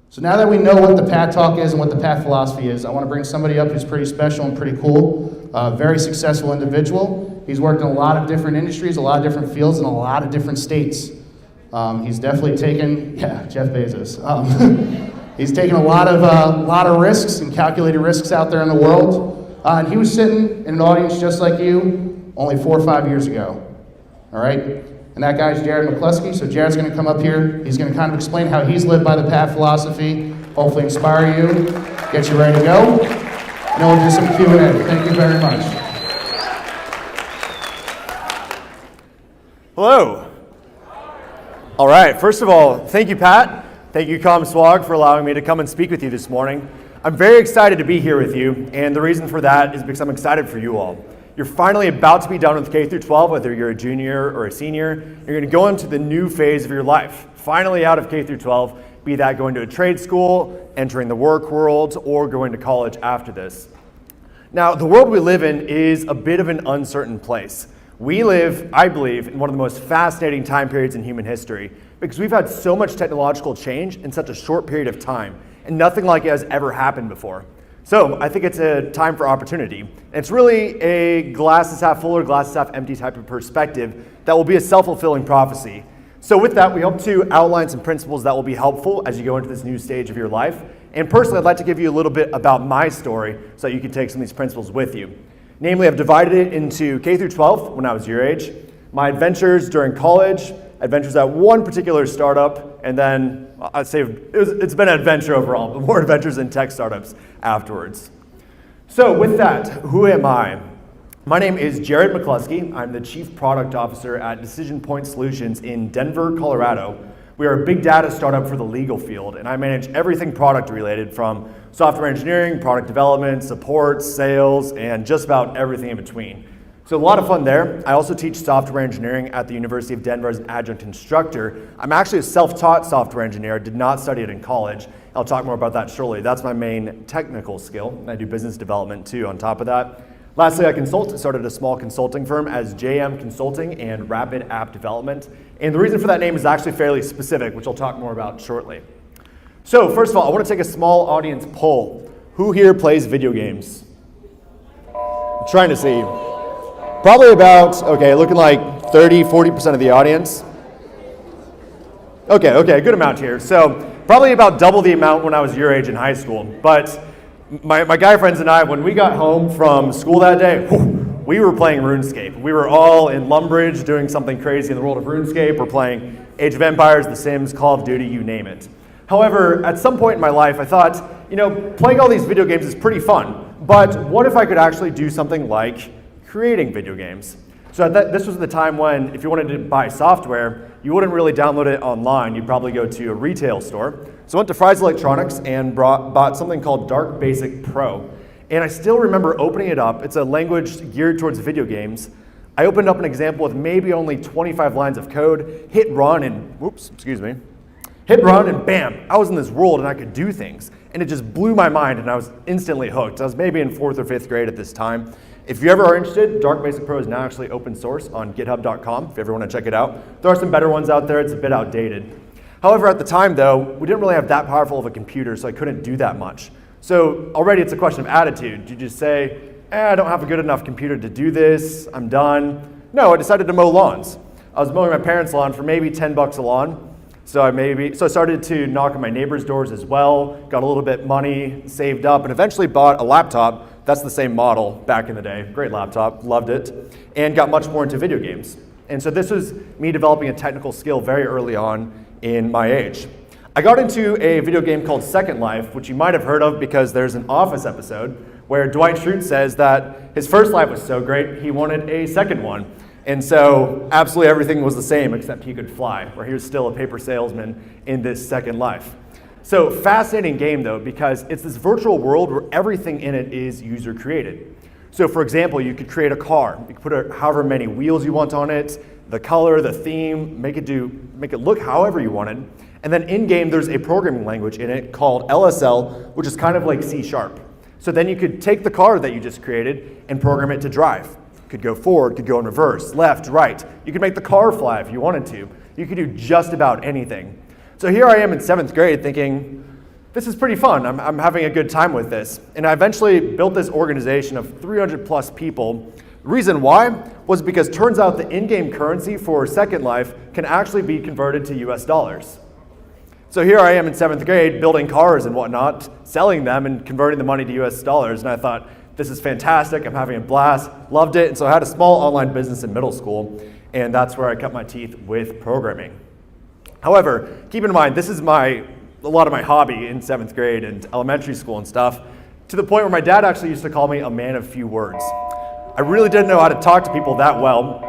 So now that we know what the Pat Talk is and what the Pat philosophy is, I want to bring somebody up who's pretty special and pretty cool, very successful individual. He's worked in a lot of different industries, a lot of different fields, in a lot of different states. He's definitely taken, Jeff Bezos. He's taken a lot of risks and calculated risks out there in the world. And he was sitting in an audience just like you only 4 or 5 years ago. All right? And that guy's Jared McCluskey. So Jared's going to come up here. He's going to kind of explain how he's lived by the Pat philosophy, hopefully inspire you, get you ready to go. And then we'll do some Q&A. Thank you very much. Hello. All right, first of all, thank you, Pat. Thank you, Comsewogue, for allowing me to come and speak with you this morning. I'm very excited to be here with you, and the reason for that is because I'm excited for you all. You're finally about to be done with K through 12, whether you're a junior or a senior. You're going to go into the new phase of your life, finally out of K through 12, be that going to a trade school, entering the work world, or going to college after this. Now, the world we live in is a bit of an uncertain place. We live, I believe, in one of the most fascinating time periods in human history because we've had so much technological change in such a short period of time, and nothing like it has ever happened before. So I think it's a time for opportunity. And it's really a glass is half full or glass is half empty type of perspective that will be a self-fulfilling prophecy. So with that, we hope to outline some principles that will be helpful as you go into this new stage of your life. And personally, I'd like to give you a little bit about my story so that you can take some of these principles with you. Namely, I've divided it into K through 12 when I was your age, my adventures during college, adventures at one particular startup, and then I'd say it's been an adventure overall, but more adventures in tech startups afterwards. So with that, who am I? My name is Jared McCluskey. I'm the Chief Product Officer at Decision Point Solutions in Denver, Colorado. We are a big data startup for the legal field, and I manage everything product related from software engineering, product development, support, sales, and just about everything in between. So a lot of fun there. I also teach software engineering at the University of Denver as an adjunct instructor. I'm actually a self-taught software engineer, did not study it in college. I'll talk more about that shortly. That's my main technical skill. I do business development too on top of that. Lastly, I consult. I started a small consulting firm as JM Consulting and Rapid App Development. And the reason for that name is actually fairly specific, which I'll talk more about shortly. So first of all, I want to take a small audience poll. Who here plays video games? I'm trying to see. Probably about, looking like 30-40% of the audience. Okay, a good amount here. So probably about double the amount when I was your age in high school. But my guy friends and I, when we got home from school that day, we were playing RuneScape. We were all in Lumbridge doing something crazy in the world of RuneScape. We're playing Age of Empires, The Sims, Call of Duty, you name it. However, at some point in my life, I thought, playing all these video games is pretty fun, but what if I could actually do something like creating video games? So this was the time when, if you wanted to buy software, you wouldn't really download it online. You'd probably go to a retail store. So I went to Fry's Electronics and bought something called Dark Basic Pro. And I still remember opening it up. It's a language geared towards video games. I opened up an example with maybe only 25 lines of code, hit run, and bam, I was in this world and I could do things. And it just blew my mind and I was instantly hooked. I was maybe in 4th or 5th grade at this time. If you ever are interested, Dark Basic Pro is now actually open source on github.com if you ever want to check it out. There are some better ones out there, it's a bit outdated. However, at the time though, we didn't really have that powerful of a computer, so I couldn't do that much. So already it's a question of attitude. Do you just say, I don't have a good enough computer to do this, I'm done? No, I decided to mow lawns. I was mowing my parents' lawn for maybe 10 bucks a lawn. So I started to knock on my neighbors' doors as well, got a little bit money saved up, and eventually bought a laptop. That's the same model back in the day. Great laptop, loved it, and got much more into video games. And so this was me developing a technical skill very early on in my age. I got into a video game called Second Life, which you might have heard of because there's an Office episode where Dwight Schrute says that his first life was so great, he wanted a second one. And so absolutely everything was the same except he could fly, where he was still a paper salesman in this Second Life. So fascinating game though, because it's this virtual world where everything in it is user created. So for example, you could create a car. You could put however many wheels you want on it, the color, the theme, make it look however you wanted. And then in-game, there's a programming language in it called LSL, which is kind of like C#. So then you could take the car that you just created and program it to drive. Could go forward, could go in reverse, left, right. You could make the car fly if you wanted to. You could do just about anything. So here I am in 7th grade thinking, this is pretty fun. I'm having a good time with this. And I eventually built this organization of 300 plus people. Reason why was because turns out the in-game currency for Second Life can actually be converted to US dollars. So here I am in 7th grade building cars and whatnot, selling them and converting the money to US dollars. And I thought, this is fantastic. I'm having a blast, loved it. And so I had a small online business in middle school, and that's where I cut my teeth with programming. However, keep in mind, this is a lot of my hobby in 7th grade and elementary school and stuff, to the point where my dad actually used to call me a man of few words. I really didn't know how to talk to people that well.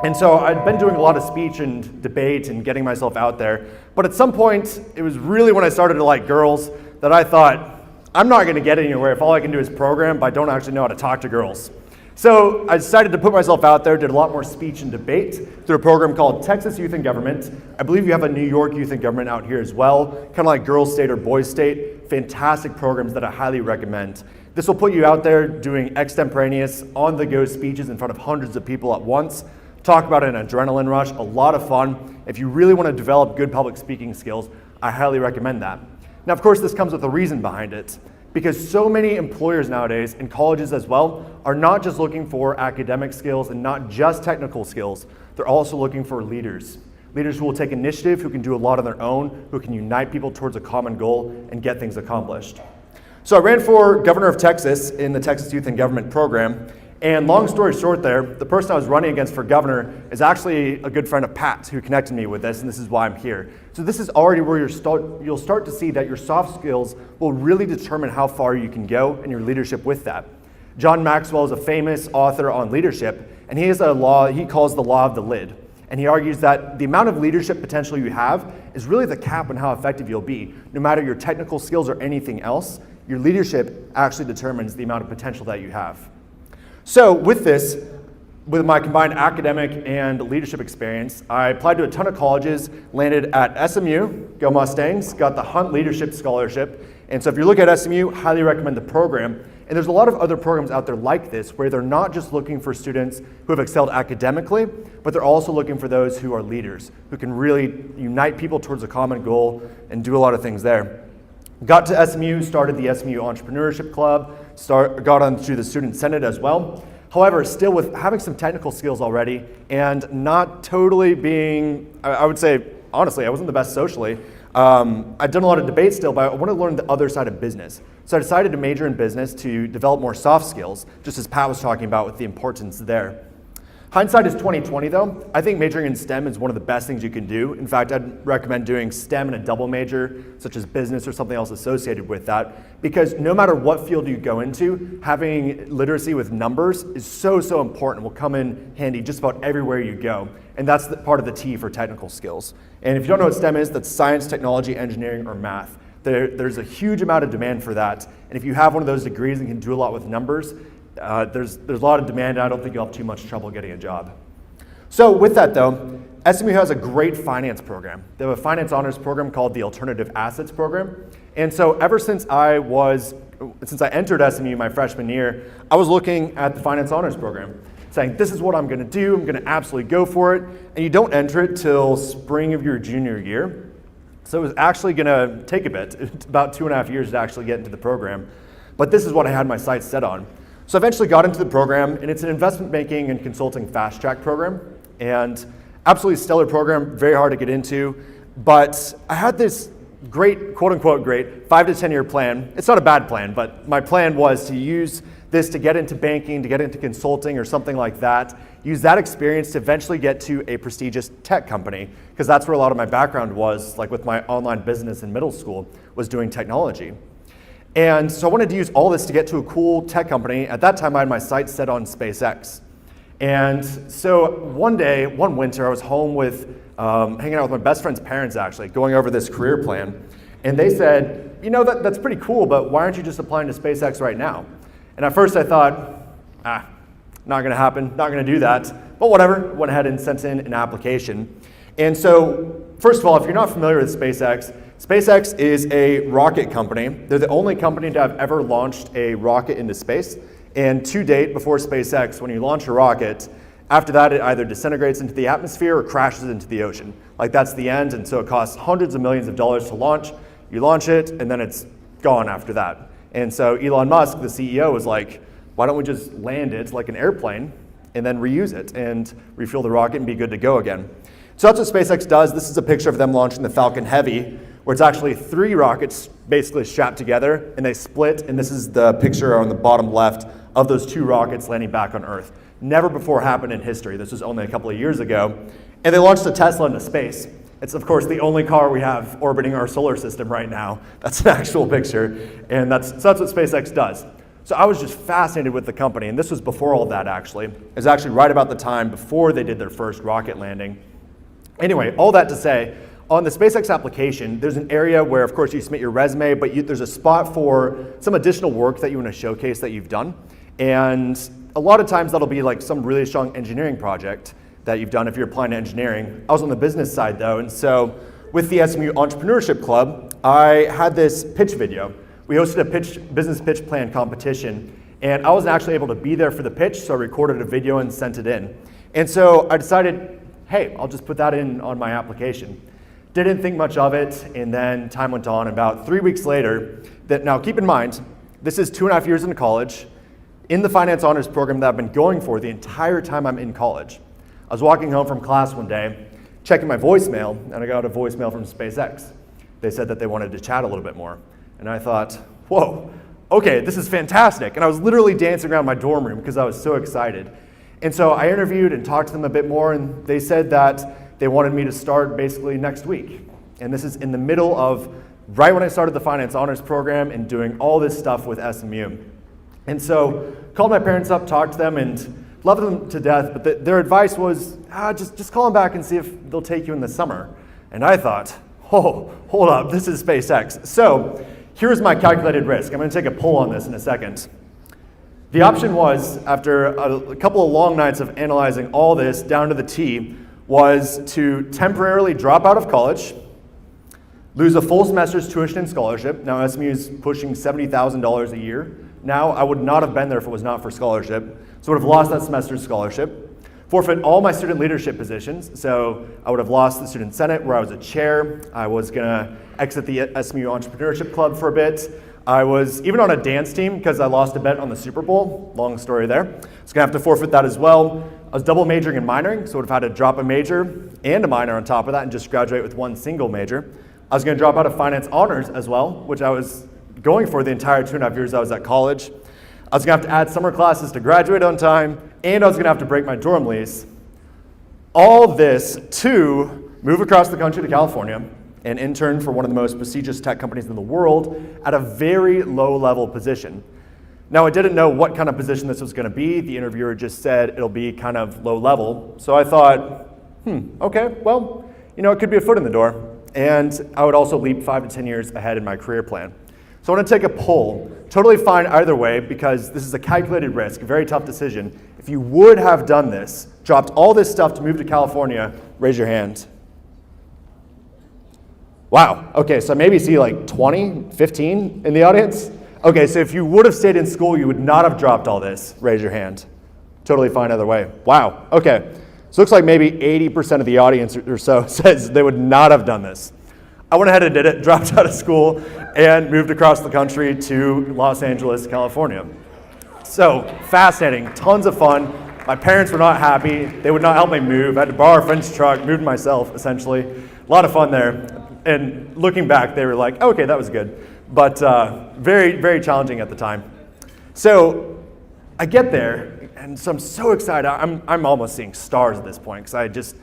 And so I'd been doing a lot of speech and debate and getting myself out there. But at some point, it was really when I started to like girls that I thought, I'm not going to get anywhere if all I can do is program, but I don't actually know how to talk to girls. So I decided to put myself out there, did a lot more speech and debate through a program called Texas Youth in Government. I believe you have a New York Youth in Government out here as well, kind of like Girls State or Boys State. Fantastic programs that I highly recommend. This will put you out there doing extemporaneous, on-the-go speeches in front of hundreds of people at once. Talk about an adrenaline rush, a lot of fun. If you really want to develop good public speaking skills, I highly recommend that. Now, of course, this comes with a reason behind it, because so many employers nowadays, and colleges as well, are not just looking for academic skills and not just technical skills. They're also looking for leaders. Leaders who will take initiative, who can do a lot on their own, who can unite people towards a common goal and get things accomplished. So I ran for governor of Texas in the Texas Youth in Government program. And long story short there, the person I was running against for governor is actually a good friend of Pat's who connected me with this, and this is why I'm here. So this is already where you'll start to see that your soft skills will really determine how far you can go and your leadership with that. John Maxwell is a famous author on leadership, and he has a law he calls the law of the lid. And he argues that the amount of leadership potential you have is really the cap on how effective you'll be. No matter your technical skills or anything else, your leadership actually determines the amount of potential that you have. So with this, with my combined academic and leadership experience, I applied to a ton of colleges, landed at SMU, go Mustangs, got the Hunt Leadership Scholarship. And so if you look at SMU, highly recommend the program. And there's a lot of other programs out there like this where they're not just looking for students who have excelled academically, but they're also looking for those who are leaders, who can really unite people towards a common goal and do a lot of things there. Got to SMU, started the SMU Entrepreneurship Club, got onto the Student Senate as well. However, still with having some technical skills already and not totally being, I would say, honestly, I wasn't the best socially. I've done a lot of debate still, but I want to learn the other side of business. So I decided to major in business to develop more soft skills, just as Pat was talking about with the importance there. Hindsight is 2020 though. I think majoring in STEM is one of the best things you can do. In fact, I'd recommend doing STEM in a double major, such as business or something else associated with that, because no matter what field you go into, having literacy with numbers is so important, will come in handy just about everywhere you go. And that's part of the T for technical skills. And if you don't know what STEM is, that's science, technology, engineering, or math. There's a huge amount of demand for that. And if you have one of those degrees and can do a lot with numbers, there's a lot of demand, and I don't think you'll have too much trouble getting a job. So with that though, SMU has a great finance program. They have a finance honors program called the Alternative Assets Program. And so ever since I entered SMU my freshman year, I was looking at the finance honors program, saying this is what I'm gonna do, I'm gonna absolutely go for it. And you don't enter it till spring of your junior year. So it was actually gonna take a bit. It's about 2.5 years to actually get into the program. But this is what I had my sights set on. So I eventually got into the program, and it's an investment banking and consulting fast track program, and absolutely stellar program, very hard to get into, but I had this great, quote unquote great, 5 to 10 year plan. It's not a bad plan, but my plan was to use this to get into banking, to get into consulting or something like that, use that experience to eventually get to a prestigious tech company, because that's where a lot of my background was, like with my online business in middle school, was doing technology. And so I wanted to use all this to get to a cool tech company. At that time, I had my sights set on SpaceX. And so one winter, I was home hanging out with my best friend's parents actually, going over this career plan. And they said, you know, that's pretty cool, but why aren't you just applying to SpaceX right now? And at first I thought, not gonna happen, not gonna do that. But whatever, went ahead and sent in an application. And so, first of all, if you're not familiar with SpaceX is a rocket company. They're the only company to have ever launched a rocket into space. And to date, before SpaceX, when you launch a rocket, after that it either disintegrates into the atmosphere or crashes into the ocean. Like that's the end, and so it costs hundreds of millions of dollars to launch. You launch it, and then it's gone after that. And so Elon Musk, the CEO, was like, why don't we just land it like an airplane and then reuse it and refuel the rocket and be good to go again? So that's what SpaceX does. This is a picture of them launching the Falcon Heavy, where it's actually 3 rockets basically strapped together and they split. And this is the picture on the bottom left of those 2 rockets landing back on Earth. Never before happened in history. This was only a couple of years ago. And they launched a Tesla into space. It's, of course, the only car we have orbiting our solar system right now. That's an actual picture. And that's what SpaceX does. So I was just fascinated with the company. And this was before all that, actually. It was actually right about the time before they did their first rocket landing. Anyway, all that to say, on the SpaceX application, there's an area where, of course, you submit your resume, but there's a spot for some additional work that you want to showcase that you've done. And a lot of times that'll be like some really strong engineering project that you've done if you're applying to engineering. I was on the business side though, and so with the SMU Entrepreneurship Club, I had this pitch video. We hosted a business pitch plan competition, and I wasn't actually able to be there for the pitch, so I recorded a video and sent it in. And so I decided, hey, I'll just put that in on my application. Didn't think much of it, and then time went on. About 3 weeks later, now keep in mind, this is 2.5 years into college, in the finance honors program that I've been going for the entire time I'm in college. I was walking home from class one day, checking my voicemail, and I got a voicemail from SpaceX. They said that they wanted to chat a little bit more. And I thought, whoa, okay, this is fantastic. And I was literally dancing around my dorm room because I was so excited. And so I interviewed and talked to them a bit more, and they said that they wanted me to start basically next week. And this is in the middle of right when I started the finance honors program and doing all this stuff with SMU. And so called my parents up, talked to them, and loved them to death, but their advice was, just call them back and see if they'll take you in the summer. And I thought, oh, hold up, this is SpaceX. So here's my calculated risk. I'm going to take a poll on this in a second. The option was, after a couple of long nights of analyzing all this down to the T, was to temporarily drop out of college, lose a full semester's tuition and scholarship. Now SMU is pushing $70,000 a year. Now I would not have been there if it was not for scholarship. So I would have lost that semester's scholarship, forfeit all my student leadership positions. So I would have lost the student senate where I was a chair. I was gonna exit the SMU Entrepreneurship Club for a bit. I was even on a dance team because I lost a bet on the Super Bowl. Long story there. I was gonna have to forfeit that as well. I was double majoring and minoring, so I would have had to drop a major and a minor on top of that and just graduate with one single major. I was gonna drop out of finance honors as well, which I was going for the entire 2.5 years I was at college. I was gonna have to add summer classes to graduate on time, and I was gonna have to break my dorm lease. All this to move across the country to California and intern for one of the most prestigious tech companies in the world at a very low level position. Now I didn't know what kind of position this was gonna be. The interviewer just said it'll be kind of low level. So I thought, okay, well, it could be a foot in the door. And I would also leap 5 to 10 years ahead in my career plan. So I want to take a poll. Totally fine either way because this is a calculated risk, a very tough decision. If you would have done this, dropped all this stuff to move to California, raise your hand. Wow, okay, so maybe see like 20, 15 in the audience? Okay, so if you would have stayed in school, you would not have dropped all this, raise your hand. Totally fine either way. Wow, okay. So it looks like maybe 80% of the audience or so says they would not have done this. I went ahead and did it, dropped out of school, and moved across the country to Los Angeles, California. So fascinating, tons of fun. My parents were not happy. They would not help me move. I had to borrow a friend's truck, moved myself, essentially. A lot of fun there. And looking back, they were like, okay, that was good. But very, very challenging at the time. So I get there, and so I'm so excited. I'm almost seeing stars at this point, because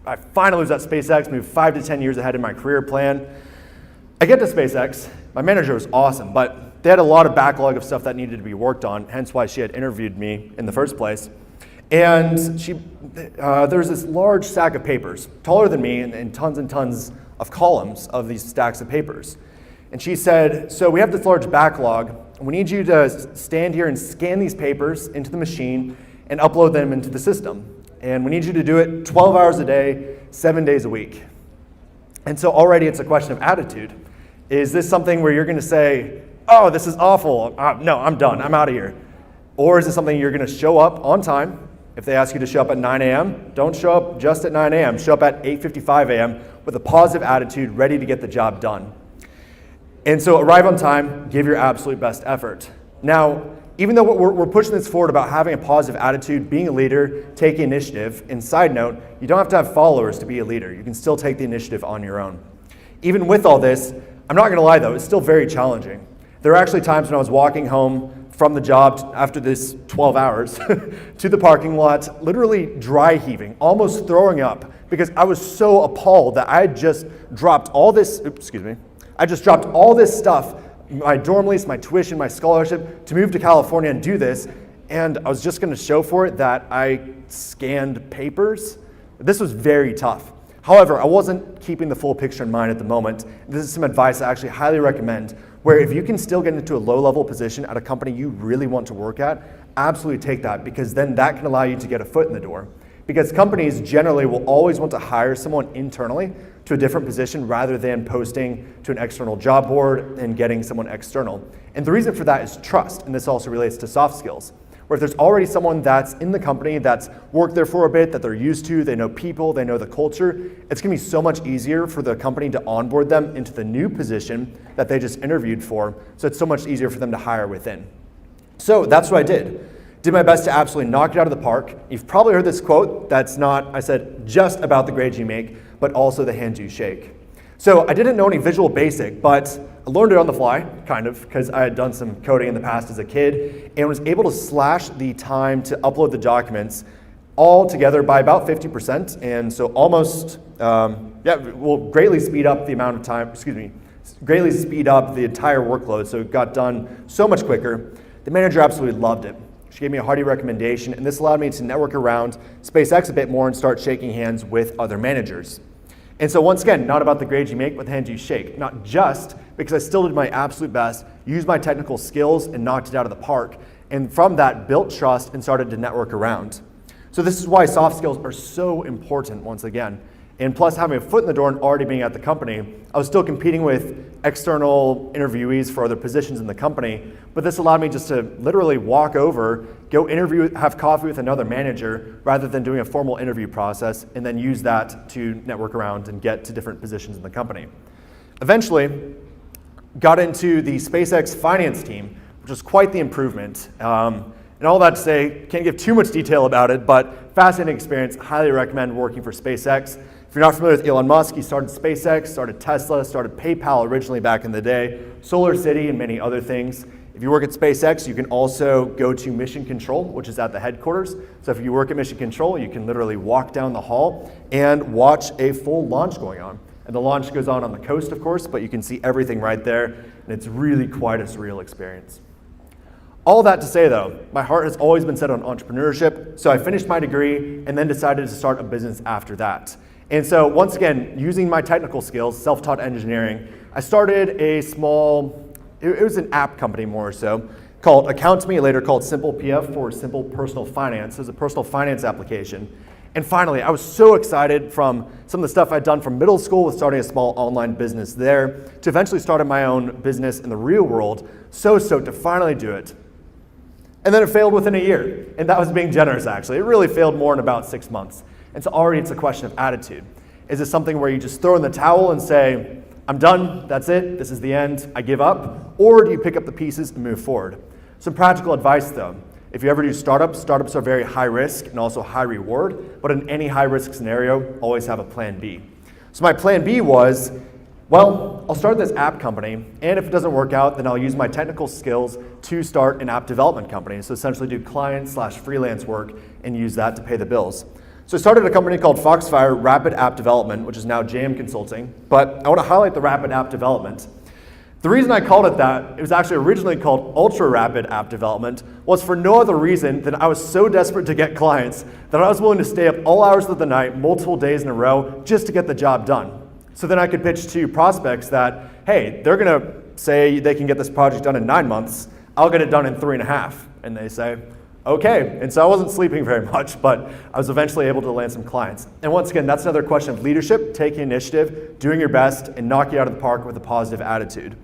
I finally was at SpaceX, moved 5 to 10 years ahead in my career plan. I get to SpaceX. My manager was awesome, but they had a lot of backlog of stuff that needed to be worked on, hence why she had interviewed me in the first place. And there was this large stack of papers, taller than me, and tons of columns of these stacks of papers. And she said, so we have this large backlog. We need you to stand here and scan these papers into the machine and upload them into the system. And we need you to do it 12 hours a day, 7 days a week. And so already it's a question of attitude. Is this something where you're going to say, oh, this is awful. No, I'm done. I'm out of here. Or is it something you're going to show up on time? If they ask you to show up at 9 a.m., don't show up just at 9 a.m. Show up at 8:55 a.m. with a positive attitude, ready to get the job done. And so arrive on time, give your absolute best effort. Now, even though we're pushing this forward about having a positive attitude, being a leader, taking initiative, and side note, you don't have to have followers to be a leader. You can still take the initiative on your own. Even with all this, I'm not gonna lie though, it's still very challenging. There are actually times when I was walking home from the job after this 12 hours to the parking lot, literally dry heaving, almost throwing up, because I was so appalled that I had just dropped all this, I just dropped all this stuff, my dorm lease, my tuition, my scholarship, to move to California and do this, and I was just gonna show for it that I scanned papers. This was very tough. However, I wasn't keeping the full picture in mind at the moment. This is some advice I actually highly recommend, where if you can still get into a low-level position at a company you really want to work at, absolutely take that, because then that can allow you to get a foot in the door. Because companies generally will always want to hire someone internally to a different position rather than posting to an external job board and getting someone external. And the reason for that is trust, and this also relates to soft skills. Where if there's already someone that's in the company that's worked there for a bit, that they're used to, they know people, they know the culture, it's gonna be so much easier for the company to onboard them into the new position that they just interviewed for, so it's so much easier for them to hire within. So that's what I did. Did my best to absolutely knock it out of the park. You've probably heard this quote that's not, I said, just about the grades you make, but also the hands you shake. So I didn't know any Visual Basic, but I learned it on the fly, kind of, because I had done some coding in the past as a kid, and was able to slash the time to upload the documents all together by about 50%, and so almost, will greatly speed up the amount of time, greatly speed up the entire workload, so it got done so much quicker. The manager absolutely loved it. She gave me a hearty recommendation, and this allowed me to network around SpaceX a bit more and start shaking hands with other managers. And so once again, not about the grades you make, but the hands you shake. Not just because I still did my absolute best, used my technical skills and knocked it out of the park. And from that, built trust and started to network around. So this is why soft skills are so important once again. And plus having a foot in the door and already being at the company, I was still competing with external interviewees for other positions in the company, but this allowed me just to literally walk over, go interview, have coffee with another manager, rather than doing a formal interview process, and then use that to network around and get to different positions in the company. Eventually, got into the SpaceX finance team, which was quite the improvement. And all that to say, can't give too much detail about it, but fascinating experience, highly recommend working for SpaceX. If you're not familiar with Elon Musk, he started SpaceX, started Tesla, started PayPal originally back in the day, Solar City and many other things. If you work at SpaceX, you can also go to Mission Control, which is at the headquarters. So if you work at Mission Control, you can literally walk down the hall and watch a full launch going on. And the launch goes on the coast, of course, but you can see everything right there, and it's really quite a surreal experience. All that to say though, my heart has always been set on entrepreneurship, so I finished my degree and then decided to start a business after that. And so once again, using my technical skills, self-taught engineering, I started a small, it was an app company more so, called Account Me, later called Simple PF for Simple Personal Finance. It was a personal finance application. And finally, I was so excited from some of the stuff I'd done from middle school with starting a small online business there to eventually starting my own business in the real world. So stoked to finally do it. And then it failed within a year. And that was being generous, actually. It really failed more in about 6 months. And so already it's a question of attitude. Is it something where you just throw in the towel and say, I'm done, that's it, this is the end, I give up? Or do you pick up the pieces and move forward? Some practical advice though. If you ever do startups, startups are very high risk and also high reward, but in any high risk scenario, always have a plan B. So my plan B was, well, I'll start this app company, and if it doesn't work out, then I'll use my technical skills to start an app development company. So essentially do client/freelance work and use that to pay the bills. So I started a company called Foxfire Rapid App Development, which is now JM Consulting, but I want to highlight the Rapid App Development. The reason I called it that, it was actually originally called Ultra Rapid App Development, was for no other reason than I was so desperate to get clients that I was willing to stay up all hours of the night, multiple days in a row, just to get the job done. So then I could pitch to prospects that, hey, they're gonna say they can get this project done in 9 months, I'll get it done in 3.5. And they say, okay. And so I wasn't sleeping very much, but I was eventually able to land some clients. And once again, that's another question of leadership, taking initiative, doing your best, and knocking it out of the park with a positive attitude.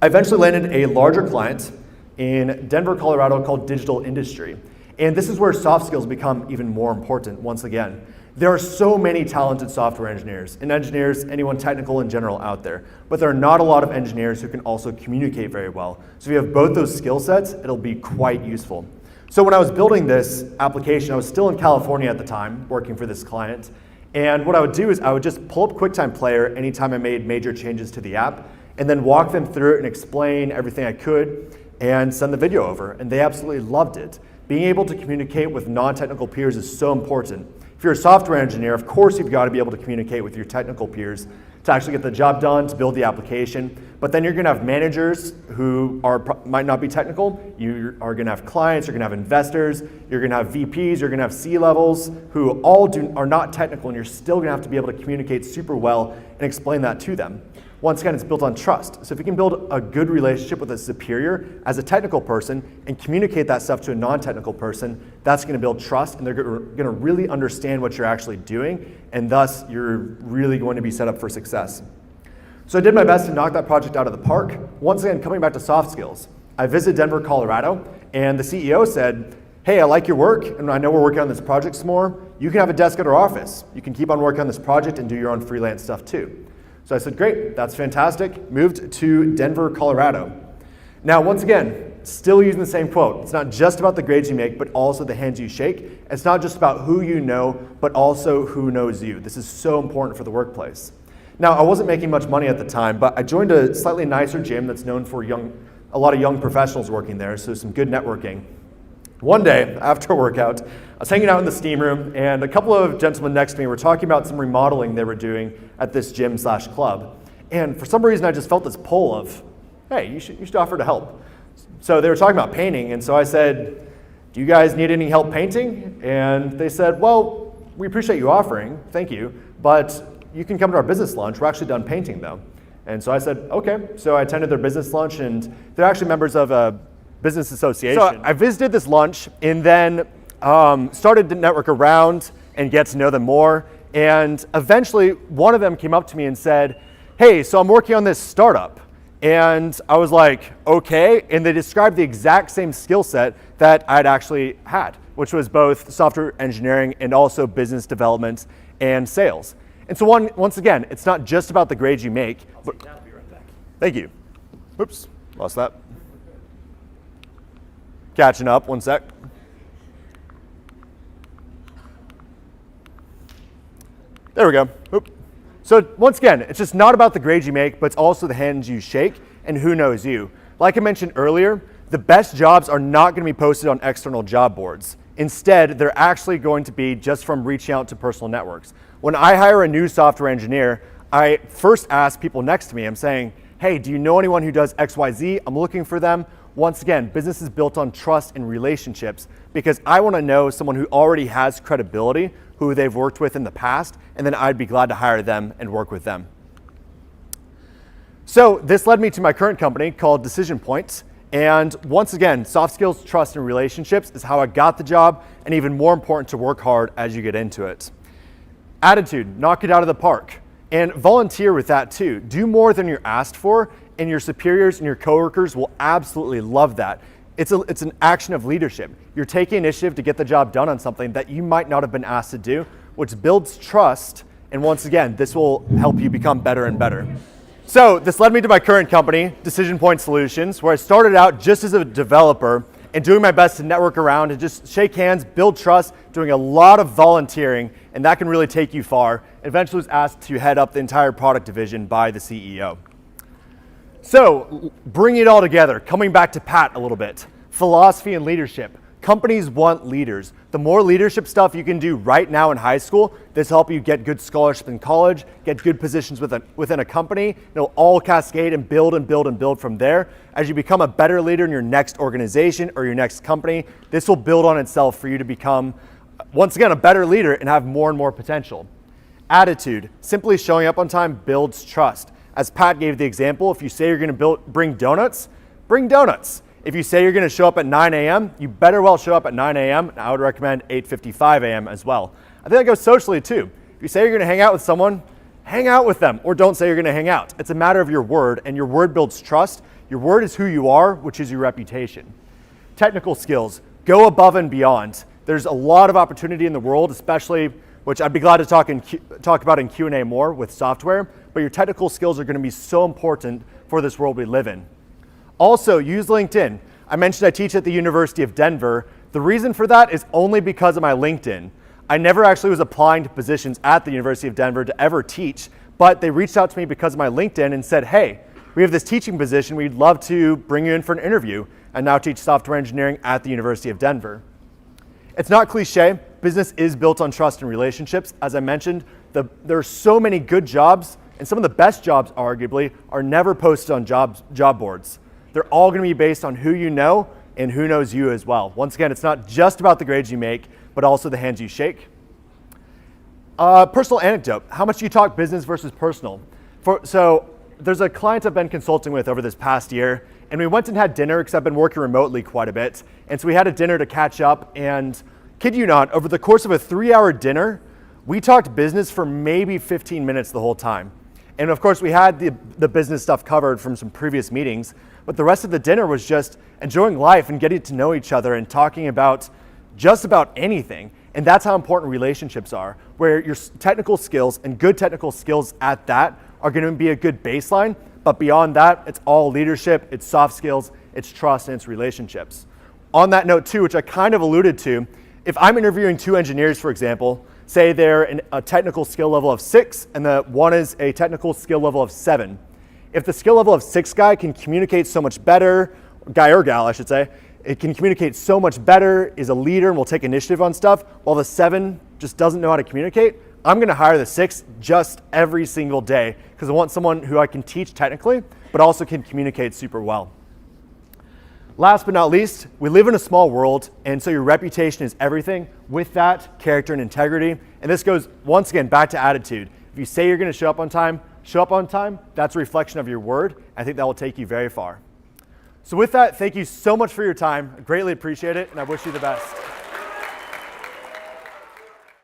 I eventually landed a larger client in Denver, Colorado called Digital Industry. And this is where soft skills become even more important once again. There are so many talented software engineers and engineers, anyone technical in general out there, but there are not a lot of engineers who can also communicate very well. So if you have both those skill sets, it'll be quite useful. So when I was building this application, I was still in California at the time, working for this client, and what I would do is I would just pull up QuickTime Player anytime I made major changes to the app, and then walk them through it and explain everything I could, and send the video over, and they absolutely loved it. Being able to communicate with non-technical peers is so important. If you're a software engineer, of course you've got to be able to communicate with your technical peers to actually get the job done, to build the application. But then you're going to have managers who might not be technical. You are going to have clients, you're going to have investors, you're going to have VPs, you're going to have C-levels who all are not technical, and you're still going to have to be able to communicate super well and explain that to them. Once again, it's built on trust. So if you can build a good relationship with a superior as a technical person and communicate that stuff to a non-technical person, that's going to build trust, and they're going to really understand what you're actually doing, and thus you're really going to be set up for success. So I did my best to knock that project out of the park. Once again, coming back to soft skills, I visited Denver, Colorado, and the CEO said, hey, I like your work, and I know we're working on this project some more. You can have a desk at our office. You can keep on working on this project and do your own freelance stuff too. So I said, great, that's fantastic. Moved to Denver, Colorado. Now, once again, still using the same quote. It's not just about the grades you make, but also the hands you shake. It's not just about who you know, but also who knows you. This is so important for the workplace. Now, I wasn't making much money at the time, but I joined a slightly nicer gym that's known for a lot of young professionals working there, so some good networking. One day, after a workout, I was hanging out in the steam room, and a couple of gentlemen next to me were talking about some remodeling they were doing at this gym/club. And for some reason, I just felt this pull of, hey, you should offer to help. So they were talking about painting, and so I said, do you guys need any help painting? And they said, well, we appreciate you offering, thank you, but you can come to our business lunch. We're actually done painting, though. And so I said, okay. So I attended their business lunch, and they're actually members of a business association. So I visited this lunch and then started to network around and get to know them more. And eventually one of them came up to me and said, hey, so I'm working on this startup. And I was like, okay. And they described the exact same skill set that I'd actually had, which was both software engineering and also business development and sales. And so once again, it's not just about the grades you make. I'll be right back. Thank you. Oops, lost that. Catching up, one sec. There we go. Oop. So once again, it's just not about the grades you make, but it's also the hands you shake and who knows you. Like I mentioned earlier, the best jobs are not going to be posted on external job boards. Instead, they're actually going to be just from reaching out to personal networks. When I hire a new software engineer, I first ask people next to me, I'm saying, hey, do you know anyone who does XYZ? I'm looking for them. Once again, business is built on trust and relationships because I want to know someone who already has credibility, who they've worked with in the past, and then I'd be glad to hire them and work with them. So this led me to my current company called Decision Point. And once again, soft skills, trust, and relationships is how I got the job, and even more important to work hard as you get into it. Attitude, knock it out of the park. And volunteer with that too. Do more than you're asked for, and your superiors and your coworkers will absolutely love that. It's an action of leadership. You're taking initiative to get the job done on something that you might not have been asked to do, which builds trust, and once again, this will help you become better and better. So this led me to my current company, Decision Point Solutions, where I started out just as a developer and doing my best to network around and just shake hands, build trust, doing a lot of volunteering, and that can really take you far. Eventually was asked to head up the entire product division by the CEO. So, bringing it all together, coming back to Pat a little bit, philosophy and leadership. Companies want leaders. The more leadership stuff you can do right now in high school, this will help you get good scholarship in college, get good positions within a company. It'll all cascade and build and build and build from there. As you become a better leader in your next organization or your next company, this will build on itself for you to become, once again, a better leader and have more and more potential. Attitude, simply showing up on time builds trust. As Pat gave the example, if you say you're going to bring donuts, bring donuts. If you say you're going to show up at 9 a.m., you better well show up at 9 a.m., and I would recommend 8:55 a.m. as well. I think that goes socially too. If you say you're going to hang out with someone, hang out with them, or don't say you're going to hang out. It's a matter of your word, and your word builds trust. Your word is who you are, which is your reputation. Technical skills, go above and beyond. There's a lot of opportunity in the world, especially which I'd be glad to talk about in Q&A more with software, but your technical skills are going to be so important for this world we live in. Also, use LinkedIn. I mentioned I teach at the University of Denver. The reason for that is only because of my LinkedIn. I never actually was applying to positions at the University of Denver to ever teach, but they reached out to me because of my LinkedIn and said, hey, we have this teaching position, we'd love to bring you in for an interview, and now teach software engineering at the University of Denver. It's not cliche, business is built on trust and relationships. As I mentioned, there are so many good jobs, and some of the best jobs, arguably, are never posted on job boards. They're all gonna be based on who you know and who knows you as well. Once again, it's not just about the grades you make, but also the hands you shake. Personal anecdote, how much do you talk business versus personal? So there's a client I've been consulting with over this past year, and we went and had dinner because I've been working remotely quite a bit. And so we had a dinner to catch up, and kid you not, over the course of a 3-hour dinner, we talked business for maybe 15 minutes the whole time. And of course we had the business stuff covered from some previous meetings, but the rest of the dinner was just enjoying life and getting to know each other and talking about just about anything. And that's how important relationships are, where your technical skills and good technical skills at that are going to be a good baseline. But beyond that, it's all leadership, it's soft skills, it's trust, and it's relationships. On that note too, which I kind of alluded to, if I'm interviewing 2 engineers, for example, say they're in a technical skill level of 6 and the one is a technical skill level of 7. If the skill level of 6 guy can communicate so much better, guy or gal I should say, it can communicate so much better, is a leader and will take initiative on stuff, while the 7 just doesn't know how to communicate, I'm gonna hire the 6 just every single day because I want someone who I can teach technically, but also can communicate super well. Last but not least, we live in a small world, and so your reputation is everything. With that, character and integrity. And this goes, once again, back to attitude. If you say you're gonna show up on time, that's a reflection of your word. I think that will take you very far. So with that, thank you so much for your time. I greatly appreciate it, and I wish you the best.